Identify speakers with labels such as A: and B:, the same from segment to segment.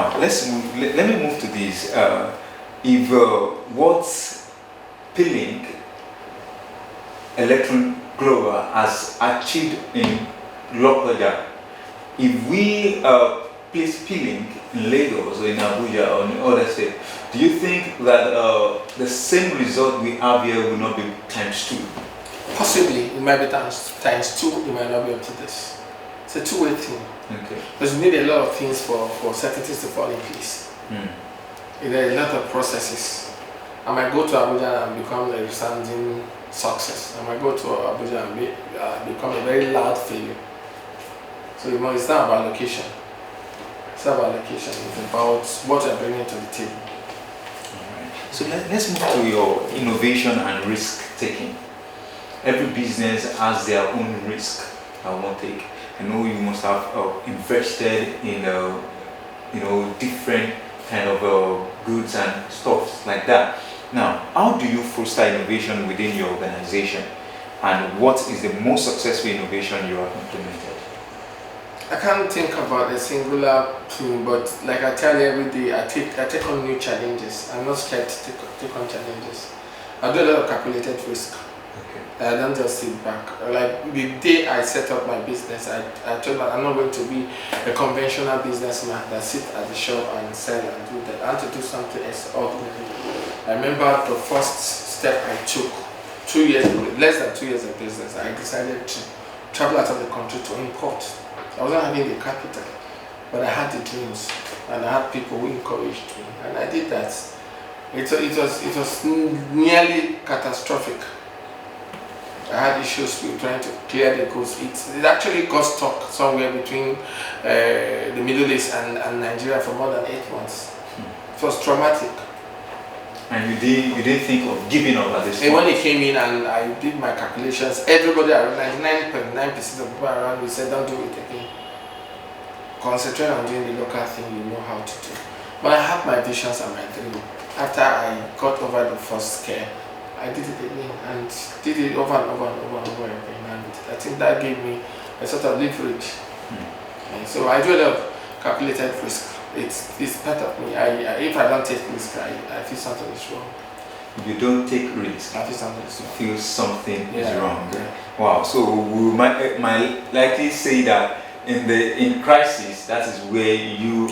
A: Now let me move to this. If what Peelinks Electroworld has achieved in Lokoja, if we place Peelinks in Lagos or in Abuja or in other states, do you think that the same result we have here will not be times 2?
B: Possibly, it might be times 2, it might not be up to this. It's a two-way thing.
A: Okay.
B: Because you need a lot of things for certain things to fall in place. There are a lot of processes. I might go to Abuja and become a resounding success. I might go to Abuja and become a very loud failure. So it's not about location. It's not about location. It's about what you're bringing to the table.
A: Alright. So let's move to your innovation and risk taking. Every business has their own risk I won't take. I know you must have invested in different kind of goods and stuff like that. Now, how do you foster innovation within your organization, and what is the most successful innovation you have implemented?
B: I can't think about a singular thing, but like I tell you every day, I take on new challenges. I'm not scared to take on challenges. I do a lot of calculated risk. Okay. I don't just sit back. Like the day I set up my business, I told myself I'm not going to be a conventional businessman that sit at the shop and sell and do that. I want to do something extraordinary. I remember the first step I took 2 years, less than 2 years of business. I decided to travel out of the country to import. I wasn't having the capital, but I had the dreams, and I had people who encouraged me, and I did that. It was nearly catastrophic. I had issues with trying to clear the goods. It actually got stuck somewhere between the Middle East and Nigeria for more than 8 months. It was traumatic.
A: And you didn't think of giving up at this point?
B: And when it came in and I did my calculations, everybody around, 99.9% of people around me said, don't do it again. Concentrate on doing the local thing you know how to do. But I had my visions and my dream. After I got over the first scare, I did it again and did it over and over and over and over again. And I think that gave me a sort of leverage. And so I do a lot of calculated risk. It's part of me. If I don't take risk, I feel something is wrong.
A: If you don't take risk,
B: I feel something is wrong.
A: Feel something is wrong.
B: Yeah.
A: Wow. So we might likely say that in crisis, that is where you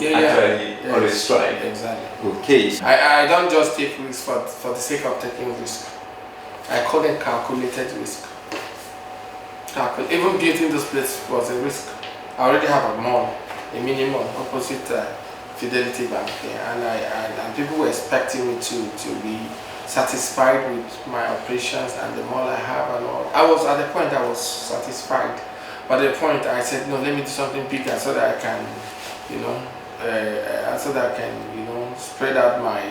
A: always strive.
B: Exactly.
A: Okay.
B: I don't just take risk for the sake of taking risk. I call it calculated risk. Even building this place was a risk. I already have a mall, a mini mall opposite Fidelity Bank here, and people were expecting me to be satisfied with my operations and the mall I have and all. I was at the point I was satisfied, but at the point I said no, let me do something bigger so that I can, spread out my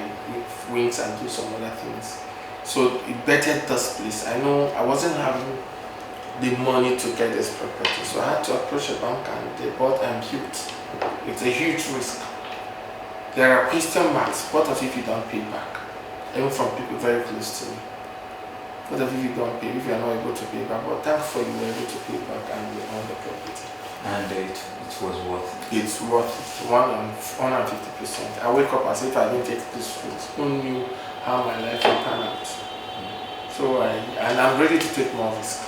B: wings and do some other things. So it bettered this place. I know I wasn't having the money to get this property, so I had to approach a bank and they bought and built. It's a huge risk. There are question marks. What if you don't pay back? Even from people very close to me. What if you don't pay, if you are not able to pay back? But thankfully you were able to pay back and we own the property.
A: And it was worth it?
B: It's worth it, 150%. I wake up as if I didn't take this risk. Who knew how my life would pan out? So I'm ready to take more risk.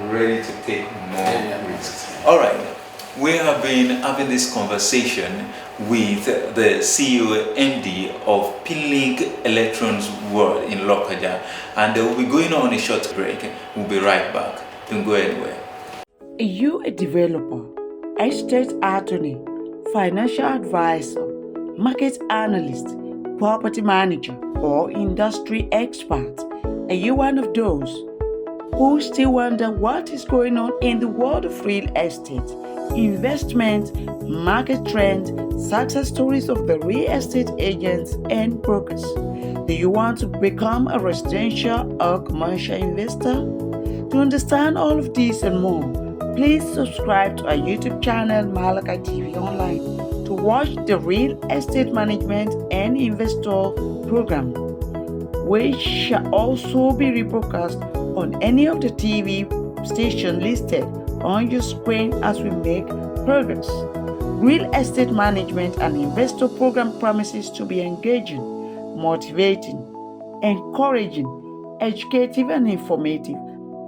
A: Ready to take more risk. Alright. We have been having this conversation with the CEO MD of Peelinks Electroworld in Lokoja, and we'll be going on a short break. We'll be right back. Don't go anywhere.
C: Are you a developer, estate attorney, financial advisor, market analyst, property manager, or industry expert? Are you one of those who still wonder what is going on in the world of real estate, investment, market trends, success stories of the real estate agents and brokers? Do you want to become a residential or commercial investor? To understand all of this and more, please subscribe to our YouTube channel Malaka TV Online to watch the Real Estate Management and Investor program, which shall also be rebroadcast on any of the TV stations listed on your screen as we make progress. Real estate management and investor program promises to be engaging, motivating, encouraging, educative, and informative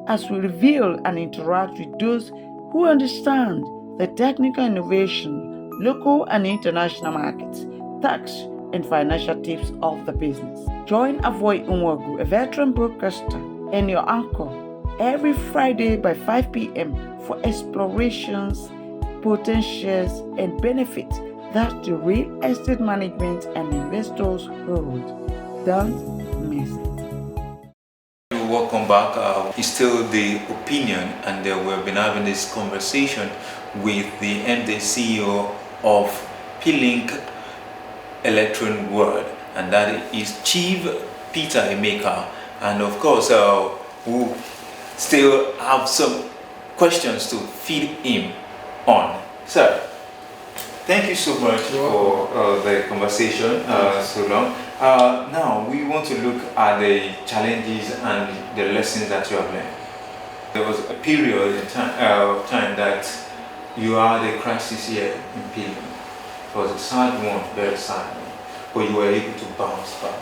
C: as we reveal and interact with those who understand the technical innovation, local and international markets, tax, and financial tips of the business. Join Avoy Unwagu, a veteran broadcaster, and your anchor every Friday by 5 p.m. for explorations, potentials, and benefits that the real estate management and investors hold. Don't miss it.
A: Welcome back. It's still the opinion, and we've been having this conversation with the MD CEO of Peelinks Electroworld, and that is Chief Peter Emeka. And of course, we still have some questions to feed him on. Sir, thank you so much for the conversation so long. Now we want to look at the challenges and the lessons that you have learned. There was a period in time that you had a crisis here in Peelinks. It was a sad one, very sad one, but you were able to bounce back.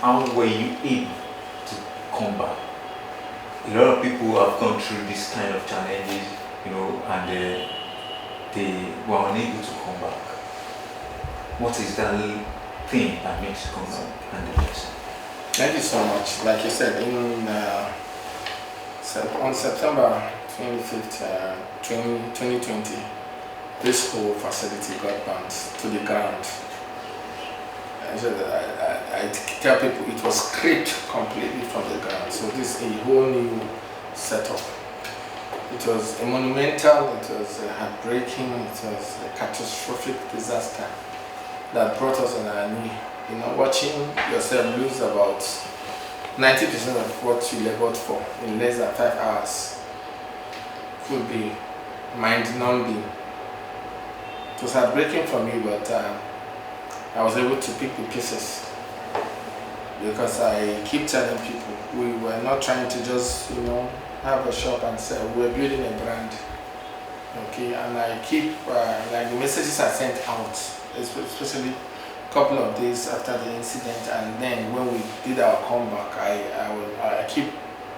A: How were you able to come back? A lot of people have gone through this kind of challenges, and they were unable to come back. What is that thing that makes you come back and the lesson?
B: Thank you so much. Like you said, on September 25th, 2020, this whole facility got burnt to the ground. I tell people it was scraped completely from the ground. So this is a whole new setup. It was a monumental, it was heartbreaking, it was a catastrophic disaster that brought us on our knee. Watching yourself lose about 90% of what you labored for in less than 5 hours could be mind-numbing. It was heartbreaking for me, but I was able to pick the pieces because I keep telling people we were not trying to just, have a shop and sell. We're building a brand. Okay, and I keep like the messages I sent out, especially a couple of days after the incident, and then when we did our comeback, I keep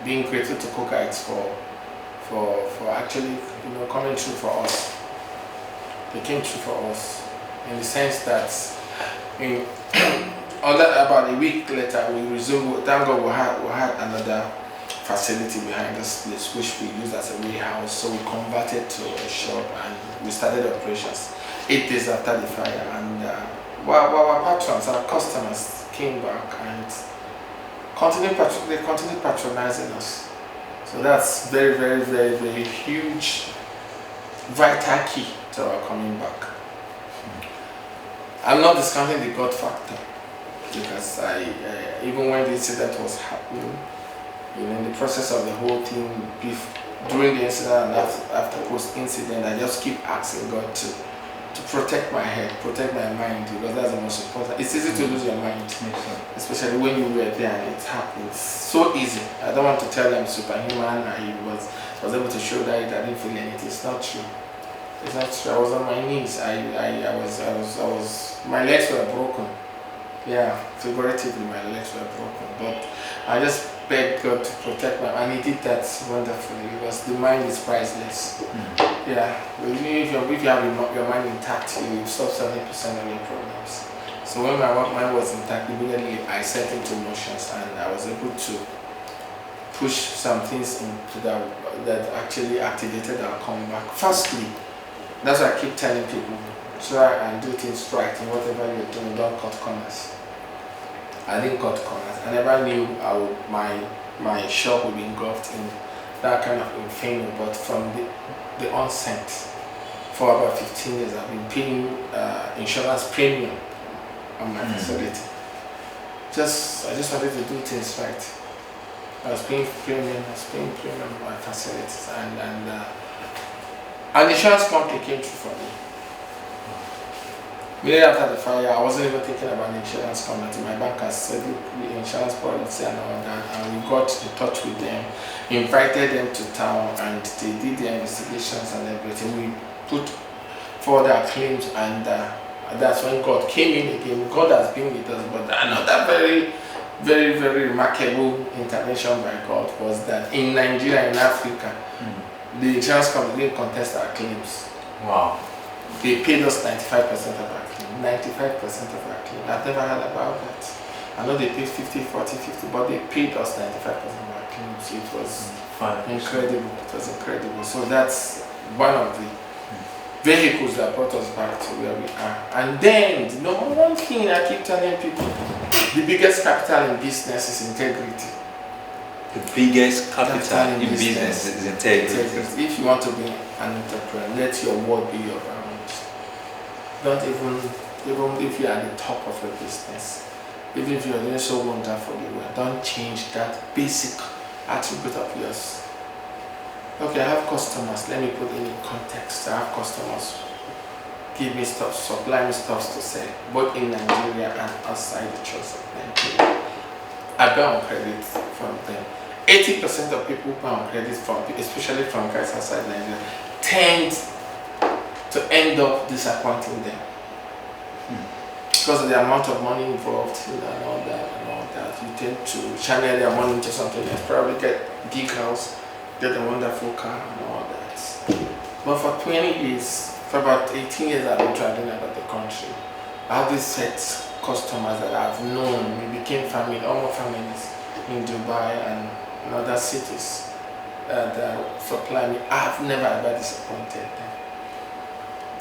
B: being grateful to Cocaites for actually coming through for us. They came through for us in the sense that about a week later we resumed. Thank God we had another facility behind this place which we used as a warehouse, so we converted to a shop and we started operations 8 days after the fire. And our patrons, our customers came back and they continued patronizing us. So that's very, very, very, very huge, vital key to our coming back. I'm not discounting the God factor because even when the incident was happening, in the process of the whole thing, during the incident and after post-incident, I just keep asking God to protect my head, protect my mind, because that's the most important. It's easy to lose your mind, especially when you were there and it happened. It's so easy. I don't want to tell them superhuman. I was able to show that I didn't feel anything. It's not true. It's not true. I was on my knees. I was. My legs were broken. Yeah, figuratively, my legs were broken. But I just begged God to protect my, and He did that wonderfully, because the mind is priceless. Yeah, if you have your mind intact, you solve 70% of your problems. So when my mind was intact, immediately I set into motions, and I was able to push some things into that actually activated our comeback. Firstly, that's why I keep telling people, try and do things right in whatever you're doing. Don't cut corners. I didn't cut corners. I never knew my shop would be engulfed in that kind of infamy. But from the onset, for about 15 years, I've been paying insurance premium on my facility. I just wanted to do things right. I was paying premium on my facilities, and the insurance company came through for me. Immediately after the fire, I wasn't even thinking about the insurance company. My bankers said, look, the insurance policy and all that, and we got in touch with them, invited them to town, and they did their investigations and everything. We put forward our claims, and that's when God came in again. God has been with us, but another very, very, very remarkable intervention by God was that in Nigeria, in Africa, the insurance company didn't contest our claims.
A: Wow.
B: They paid us 95% of our claim. 95% of our claim. I've never heard about that. I know they paid 50, 40, 50, but they paid us 95% of our claims. It was incredible. It was incredible. So that's one of the vehicles that brought us back to where we are. And then the number one thing I keep telling people, the biggest capital in business is integrity.
A: The biggest capital in business is integrity.
B: If you want to be an entrepreneur, let your word be your ground. Don't even if you are at the top of your business, even if you are doing so wonderfully well, don't change that basic attribute of yours. Okay, I have customers. Let me put it in context. I have customers give me stuff, supply me stuff to sell, both in Nigeria and outside the shores of Nigeria. I buy on credit from them. 80% of people buy on credit from, especially from guys outside Nigeria, tend to end up disappointing them because of the amount of money involved and all that. You tend to channel their money into something else. Probably get big house, get a wonderful car and all that. But for 20 years, for about 18 years I've been traveling about the country. I have these set customers that I've known. We became family, almost families in Dubai and in other cities that supply me. I've never ever disappointed them.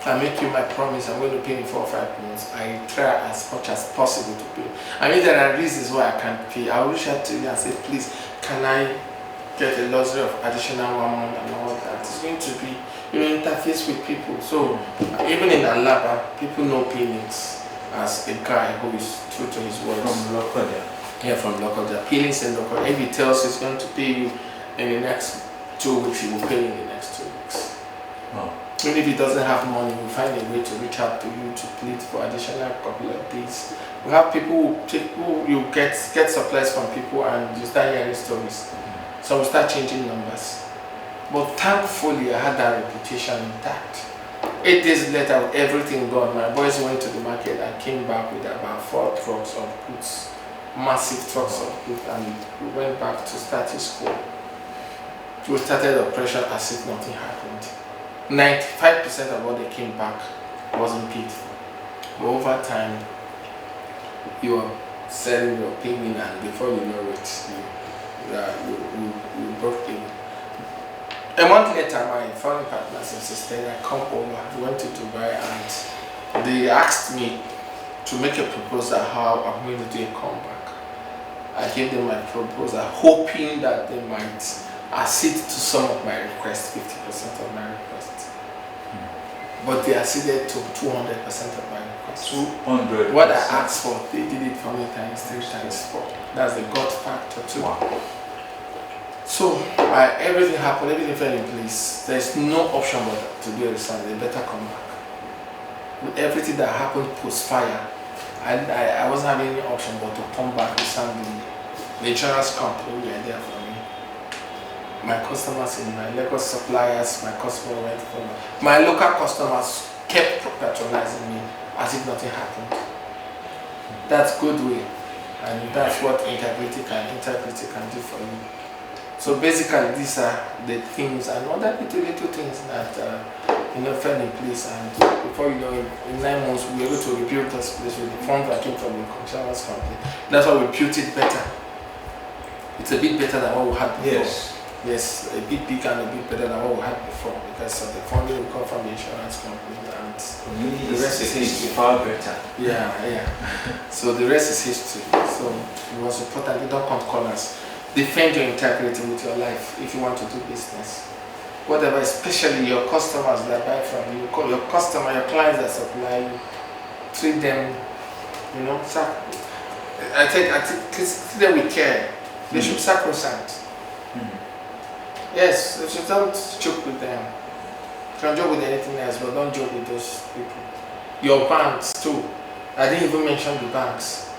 B: I make you my promise, I'm going to pay in 4 or 5 months. I try as much as possible to pay. I mean, there are reasons why I can't pay. I will reach out to you and say, please, can I get a luxury of additional 1 month and all that? It's going to be, interface with people. So even in Alaba, people know Peelinks as a guy who is true to his word.
A: From local,
B: yeah, from local. Peelinks and local. If he tells he's going to pay you in the next 2 weeks, he will pay you in the next 2 weeks.
A: Wow.
B: Even if he doesn't have money, we'll find a way to reach out to you to plead for additional couple of days. We have people who you get supplies from people and you start hearing stories. So we start changing numbers. But thankfully, I had that reputation intact. 8 days later, with everything gone, my boys went to the market and came back with about 4 trucks of goods, massive trucks of goods, and we went back to status quo. We started operation as if nothing happened. 95% of what they came back wasn't paid for. But over time, you are selling your payment, and before you know it, you broke even. A month later, my foreign partners insisted I come over. We went to Dubai and they asked me to make a proposal how I'm going to do a comeback. I gave them my proposal, hoping that they might accede to some of my requests, 50% of my requests. But they acceded to 200% of my requests.
A: 200.
B: What I asked for, they did it for me times 3 times 4. That's the God factor too.
A: Wow.
B: So everything happened, everything fell in place. There's no option but to do a resign. They better come back. With everything that happened post fire, I wasn't having any option but to come back to the insurance company were there for me. My customers in my Lagos suppliers, my customer went for me. My local customers kept patronizing me as if nothing happened. That's goodwill, and that's what integrity can do for you. So basically, these are the things and other little things that fell in place. And before you know it, in 9 months we were able to rebuild this place with the funds that came from the insurance company. That's why we built it better. It's a bit better than what we had before. Yes, a bit bigger and a bit better than what we had before because of the funding will come from the insurance company, and the rest is history.
A: Far better.
B: Yeah. So the rest is history. So it was important. You don't come corners. Defend your integrity with your life if you want to do business. Whatever, especially your customers that buy from you, your clients that supply you, treat them, I treat them with care. They should sacrosanct. Yes, if you don't joke with them, you can joke with anything else, but don't joke with those people. Your banks too. I didn't even mention the banks.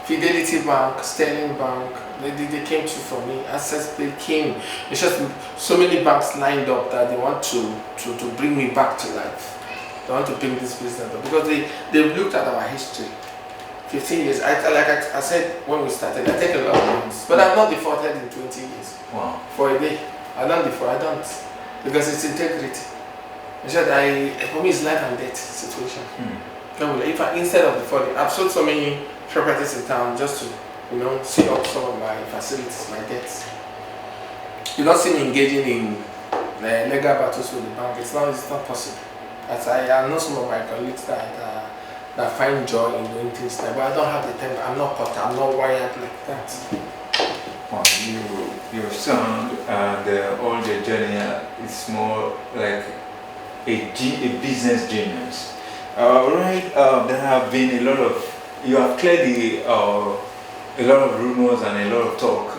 B: Fidelity Bank, Sterling Bank, they came through for me. Access, they came. It's just so many banks lined up that they want to bring me back to life. They want to bring this business up because they've looked at our history. 15 years. I said when we started, I take a lot of loans, but I've not defaulted in 20 years.
A: Wow.
B: For a day. I don't default, I don't. Because it's integrity. It's just for me it's life and death situation. If instead of defaulting, I've sold so many properties in town just to, see up some of my facilities, my debts. You don't see me engaging in legal battles with the bank. It's not possible. As I know some of my colleagues that find joy in doing things like, but I don't have the time. I'm not cut. I'm not wired like that.
A: Wow, your son and all the journey is more like a business genius. Right, there have been you have clearly a lot of rumors and a lot of talk.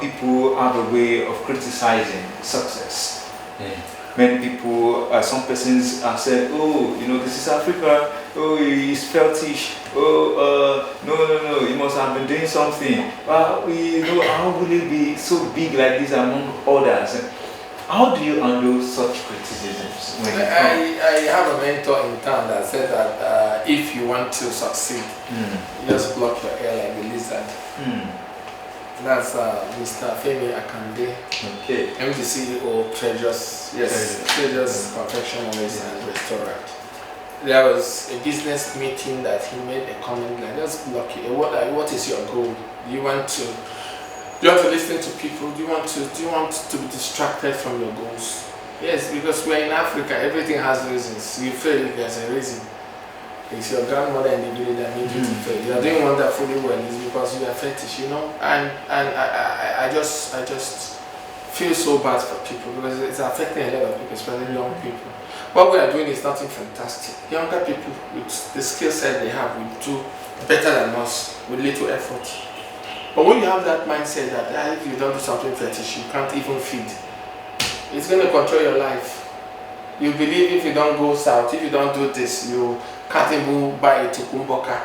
A: People have a way of criticizing success. Many people, some persons have said, oh, this is Africa, oh, he's fetish, oh, no, he must have been doing something. How will he be so big like this among others? How do you handle such criticisms?
B: I have a mentor in town that said that if you want to succeed, you just block your ear like a lizard. That's Mr. Femi Akande, MD CEO, Treasures Confectionaries and Restaurant. There was a business meeting that he made a comment like, just block it. What is your goal? Do you want to listen to people? Do you want to be distracted from your goals? Yes, because we're in Africa, everything has reasons. You fail if there's a reason. It's your grandmother in the village that made you to fail. You are doing wonderfully well. It's because you are fetish, And I just feel so bad for people because it's affecting a lot of people, especially young people. What we are doing is nothing fantastic. Younger people with the skill set they have will do better than us with little effort. But when you have that mindset that if you don't do something fetish, you can't even feed, it's going to control your life. You believe if you don't go south, if you don't do this, you can't even buy a tukumboka.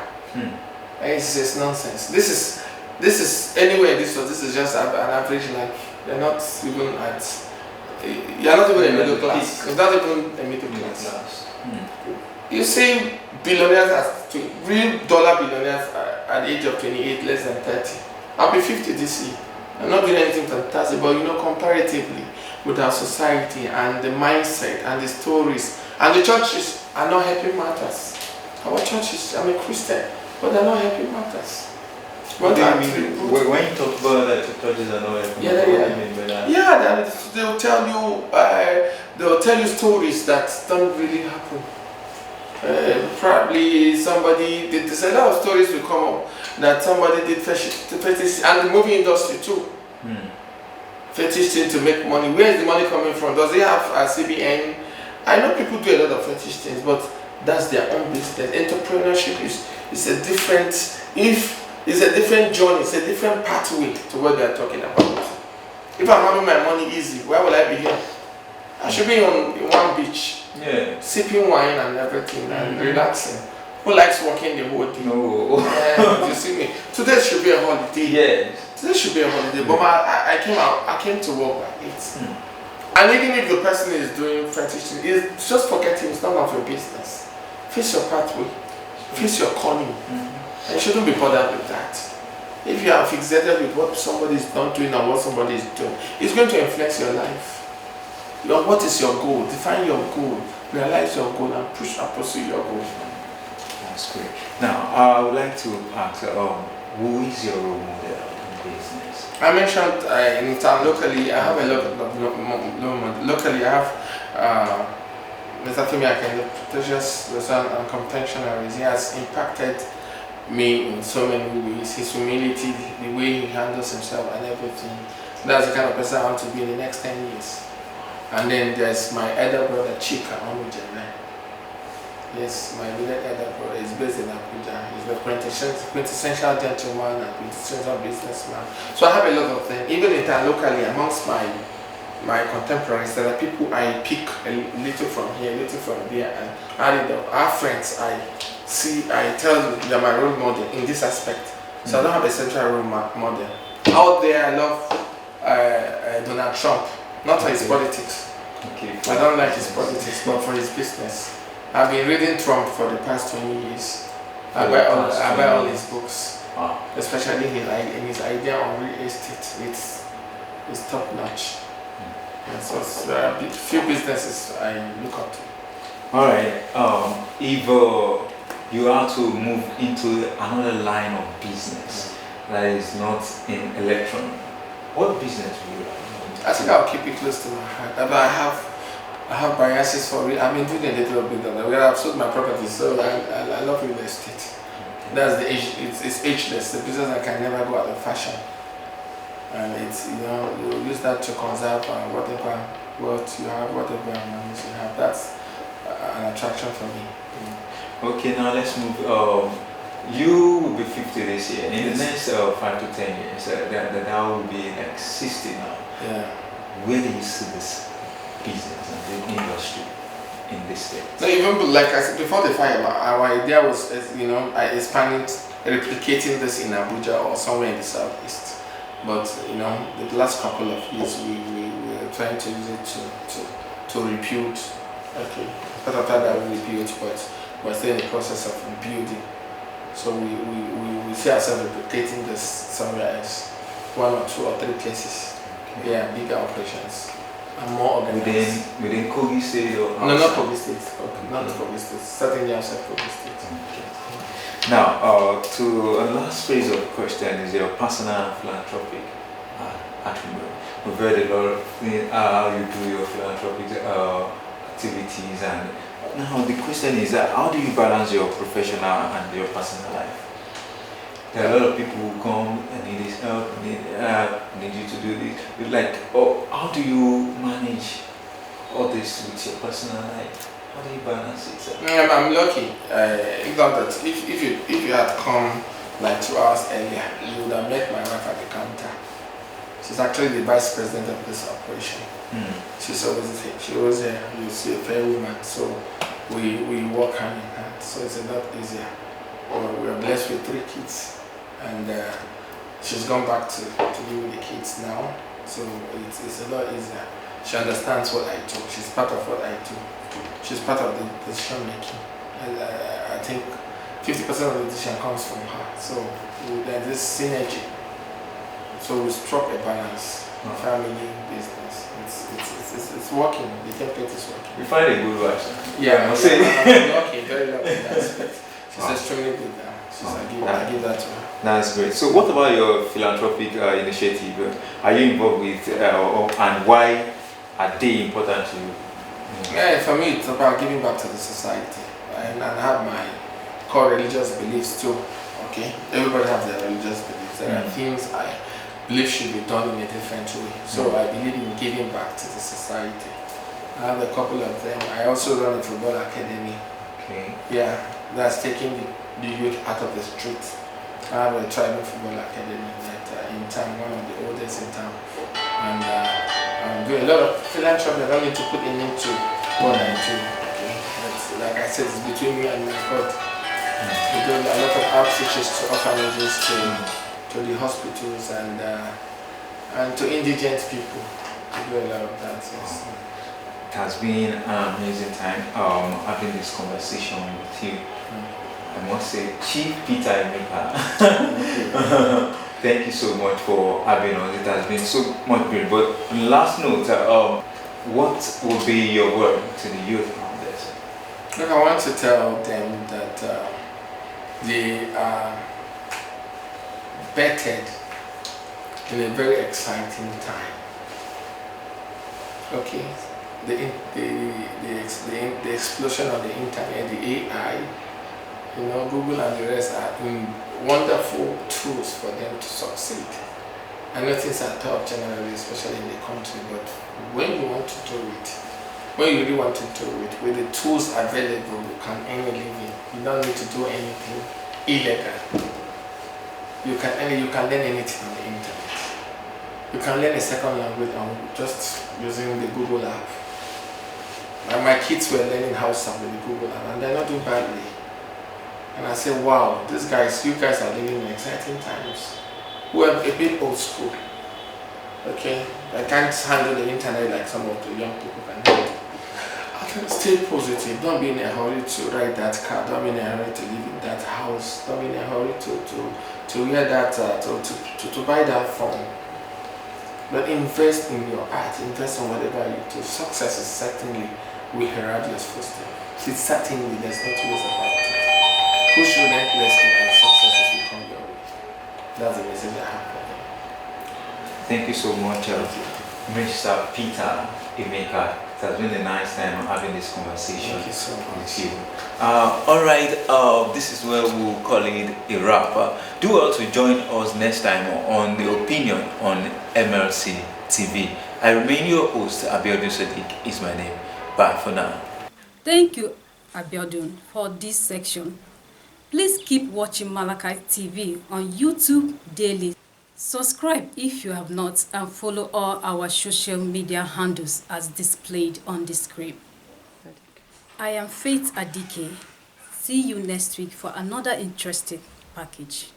B: It's nonsense. This is anyway. This is just an average life. You're not even a middle class. You're not even a middle class. You see billionaires, real dollar billionaires at the age of 28, less than 30. I'll be 50 this year. I'm not doing anything fantastic, but comparatively with our society and the mindset and the stories and the churches are not helping matters. Our churches, I'm a Christian, but they're not helping matters.
A: What do you mean? When you talk about that, churches are not helping matters, what do you mean by that?
B: Yeah, they'll tell you stories that don't really happen. Probably there's a lot of stories will come up that somebody did fetish, and the movie industry too. Fetish thing to make money. Where is the money coming from? Does he have a CBN? I know people do a lot of fetish things, but that's their own business. Entrepreneurship is a different journey, it's a different pathway to what they're talking about. If I'm having my money easy, where will I be here? I should be on one beach, sipping wine and everything and relaxing. Who likes working the whole day?
A: No.
B: You see me? Today should be a holiday.
A: Yes.
B: Today should be a holiday. But I came to work by 8. And even if the person is doing fetish, it's just forgetting it's none of your business. Face your pathway, face your calling. And you shouldn't be bothered with that. If you are fixated with what somebody is not doing or what somebody is doing, it's going to influence your life. What is your goal? Define your goal, realize your goal, and pursue your goal.
A: That's great. Now, I would like to ask, who is your role model in business?
B: I mentioned in town locally, I have a lot of locally. I have Mr. Femi Akande, Treasures and Confectionaries. He has impacted me in so many ways. His humility, the way he handles himself, and everything. That's the kind of person I want to be in the next 10 years. And then there's my elder brother Chika Omujana. Yes, my elder brother is based in Abuja. He's the quintessential gentleman and quintessential businessman. So I have a lot of them. Even in town locally, amongst my contemporaries, there are people I pick a little from here, a little from there, and add it up. Our friends, I tell you, they're my role model in this aspect. So I don't have a central role model. Out there, I love Donald Trump, not for his politics.
A: Okay.
B: I don't like his politics, but for his business. I've been reading Trump for the past 20 years. I buy all his books, especially his idea on real estate. It's top notch. So there are a few businesses I look up to.
A: All right. If you are to move into another line of business that is not in electron, what business would you like?
B: I think I'll keep it close to my heart. But I have biases for real. I've been doing a little bit of that. Where I've sold my property, so I love real estate. That's the age. It's ageless. The business that can never go out of fashion. And it's, you use that to conserve whatever wealth you have, whatever money you have. That's an attraction for me.
A: Okay, now let's move. You will be 50 this year. In the next 5 to 10 years, that will be like 60 now.
B: Yeah.
A: Where do you see this business and the industry in this state?
B: So even like I said before the fire, our idea was, expanding, replicating this in Abuja or somewhere in the southeast. But the last couple of years we were trying to use it to rebuild. Okay, but after that we rebuild, but we're still in the process of rebuilding. So we see ourselves replicating this somewhere else, 1 or 2 or 3 places. Okay. Yeah, bigger operations and more organized.
A: Within Kogi State or outside?
B: No, not Kogi State. Okay. Not Kogi State. Certainly outside Kogi State.
A: Okay. Now, to a last phase of the question is your personal philanthropic attribute. We've heard a lot of things, how you do your philanthropic activities, and now the question is how do you balance your professional and your personal life? There are a lot of people who come and need this help, need you to do this. You're like, how do you manage all this with your personal life? How do you balance it?
B: I'm lucky. If you had come like 2 hours earlier, you would have met my wife at the counter. She's actually the vice president of this operation. She's always here. You see a fair woman, so we work hand in hand. So it's a lot easier. We are blessed with 3 kids, and she's gone back to live with the kids now. So it's a lot easier. She understands what I do. She's part of what I do. She's part of the decision making. I think 50% of the decision comes from her. So there's this synergy. So we struck a balance. Family, business. It's working. The template is working.
A: You find a good wife.
B: Yeah, I'm lucky, very lucky in that aspect. She's extremely good now. I give that to her.
A: That's great. So what about your philanthropic initiative? Are you involved with and why are they important to you?
B: Yeah, for me it's about giving back to the society, and I have my core religious beliefs too. Okay, everybody has their religious beliefs. There are things I believe should be done in a different way. So I believe in giving back to the society. I have a couple of them. I also run a football academy.
A: Okay.
B: Yeah, that's taking the youth out of the street. I have a tribal football academy that in town, one of the oldest in town. And I'm doing a lot of philanthropy. I don't need to put a name to what I do. Okay. But like I said, it's between me and my God. We do a lot of outreaches to orphanages, to the hospitals, and to indigent people. We do a lot of that. Yes.
A: It has been an amazing time having this conversation with you. I must say, Chief Peter Emeka. Thank you so much for having us. It has been so much great. But on the last note, what will be your word to the youth around this?
B: Look, I want to tell them that they are bettered in a very exciting time. Okay, the explosion of the internet, the AI, Google and the rest are wonderful tools for them to succeed. I know things are tough generally, especially in the country, but when you want to do it, when you really want to do it, with the tools available, you can earn a living. You don't need to do anything illegal. You can learn anything on the internet. You can learn a second language just using the Google app. And my kids were learning Hausa with the Google app, and they're not doing badly. And I said, wow, you guys are living in exciting times. We're a bit old school. Okay? I can't handle the internet like some of the young people can handle. I can stay positive. Don't be in a hurry to ride that car. Don't be in a hurry to live in that house. Don't be in a hurry to wear that, to buy that phone. But invest in your art. Invest in whatever you do. Success is certainly will herald your footsteps. It's certainly, there's no two ways about it. Push relentlessly and success will come your way. That's the message I have for you.
A: Thank you so much, Mr. Peter Emeka. It has been a nice time having this conversation
B: Thank you so much.
A: with you. All right, this is where we'll call it a wrap. Do well to join us next time on The Opinion on MLC TV. I remain your host, Abiodun Sadiq is my name. Bye for now.
D: Thank you, Abiodun, for this section. Please keep watching Malachi TV on YouTube daily. Subscribe if you have not and follow all our social media handles as displayed on the screen. I am Faith Adike. See you next week for another interesting package.